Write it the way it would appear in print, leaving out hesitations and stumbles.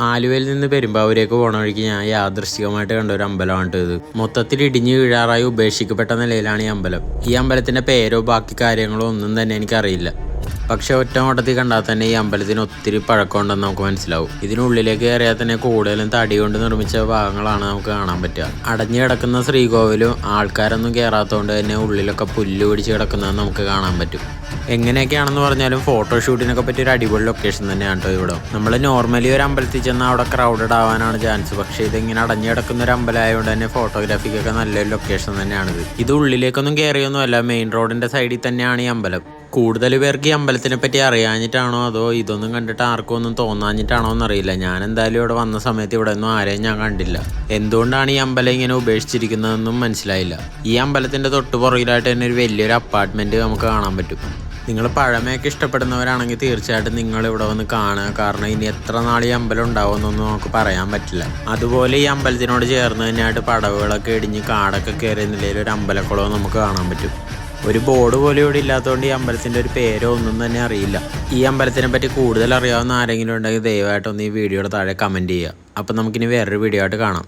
ആലുവയിൽ നിന്ന് പെരുമ്പാവൂരേക്ക് പോണ വഴിക്ക് ഞാൻ യാദൃശ്ചികമായിട്ട് കണ്ട ഒരു അമ്പലമാണ് ഇത്. മൊത്തത്തിൽ ഇടിഞ്ഞു വീഴാറായി ഉപേക്ഷിക്കപ്പെട്ട നിലയിലാണ് ഈ അമ്പലം. ഈ അമ്പലത്തിന്റെ പേരോ ബാക്കി കാര്യങ്ങളോ ഒന്നും തന്നെ എനിക്കറിയില്ല. പക്ഷെ ഒറ്റ നോട്ടത്തിൽ കണ്ടാൽ തന്നെ ഈ അമ്പലത്തിന് ഒത്തിരി പഴക്കമുണ്ടെന്ന് നമുക്ക് മനസ്സിലാവും. ഇതിനുള്ളിലേക്ക് കയറിയാൽ തന്നെ കൂടുതലും തടി കൊണ്ട് നിർമ്മിച്ച ഭാഗങ്ങളാണ് നമുക്ക് കാണാൻ പറ്റുക. അടഞ്ഞു കിടക്കുന്ന ശ്രീകോവിലും ആൾക്കാരൊന്നും കയറാത്തതുകൊണ്ട് തന്നെ ഉള്ളിലൊക്കെ പുല്ല് പിടിച്ച് കിടക്കുന്നത് നമുക്ക് കാണാൻ പറ്റും. എങ്ങനെയൊക്കെയാണെന്ന് പറഞ്ഞാലും ഫോട്ടോഷൂട്ടിനൊക്കെ പറ്റിയ ഒരു അടിപൊളി ലൊക്കേഷൻ തന്നെയാണ് കേട്ടോ ഇവിടെ. നമ്മൾ നോർമലി ഒരു അമ്പലത്തിൽ ചെന്നാൽ അവിടെ ക്രൗഡഡ് ആവാനാണ് ചാൻസ്. പക്ഷേ ഇതിങ്ങനെ അടഞ്ഞു കിടക്കുന്ന ഒരു അമ്പലമായതുകൊണ്ട് തന്നെ ഫോട്ടോഗ്രാഫിക്കൊക്കെ നല്ലൊരു ലൊക്കേഷൻ തന്നെയാണിത്. ഇത് ഉള്ളിലേക്കൊന്നും കയറിയൊന്നുമല്ല, മെയിൻ റോഡിന്റെ സൈഡിൽ തന്നെയാണ് ഈ അമ്പലം. കൂടുതൽ പേർക്ക് ഈ അമ്പലത്തിനെ പറ്റി അറിയാഞ്ഞിട്ടാണോ അതോ ഇതൊന്നും കണ്ടിട്ട് ആർക്കും ഒന്നും തോന്നാഞ്ഞിട്ടാണോ എന്നറിയില്ല. ഞാൻ എന്തായാലും ഇവിടെ വന്ന സമയത്ത് ഇവിടെ ഒന്നും ആരെയും ഞാൻ കണ്ടില്ല. എന്തുകൊണ്ടാണ് ഈ അമ്പലം ഇങ്ങനെ ഉപേക്ഷിച്ചിരിക്കുന്നതെന്നും മനസ്സിലായില്ല. ഈ അമ്പലത്തിന്റെ തൊട്ട് പുറകിലായിട്ട് തന്നെ ഒരു വലിയൊരു അപ്പാർട്ട്മെന്റ് നമുക്ക് കാണാൻ പറ്റും. നിങ്ങൾ പഴമയൊക്കെ ഇഷ്ടപ്പെടുന്നവരാണെങ്കിൽ തീർച്ചയായിട്ടും നിങ്ങൾ ഇവിടെ വന്ന് കാണുക. കാരണം ഇനി എത്ര നാൾ ഈ അമ്പലം ഉണ്ടാവുമെന്നൊന്നും നമുക്ക് പറയാൻ പറ്റില്ല. അതുപോലെ ഈ അമ്പലത്തിനോട് ചേർന്ന് തന്നെയായിട്ട് പടവുകളൊക്കെ ഇടിഞ്ഞ് കാടൊക്കെ കയറിയ നിലയിൽ ഒരു അമ്പലക്കുളവും നമുക്ക് കാണാൻ പറ്റും. ഒരു ബോർഡ് പോലും ഇവിടെ ഇല്ലാത്തതുകൊണ്ട് ഈ അമ്പലത്തിൻ്റെ ഒരു പേരോ ഒന്നും തന്നെ അറിയില്ല. ഈ അമ്പലത്തിനെ പറ്റി കൂടുതൽ അറിയാവുന്ന ആരെങ്കിലും ഉണ്ടെങ്കിൽ ദയവായിട്ടൊന്ന് ഈ വീഡിയോയുടെ താഴെ കമൻറ്റ് ചെയ്യുക. അപ്പം നമുക്കിനി വേറൊരു വീഡിയോ ആയിട്ട് കാണാം.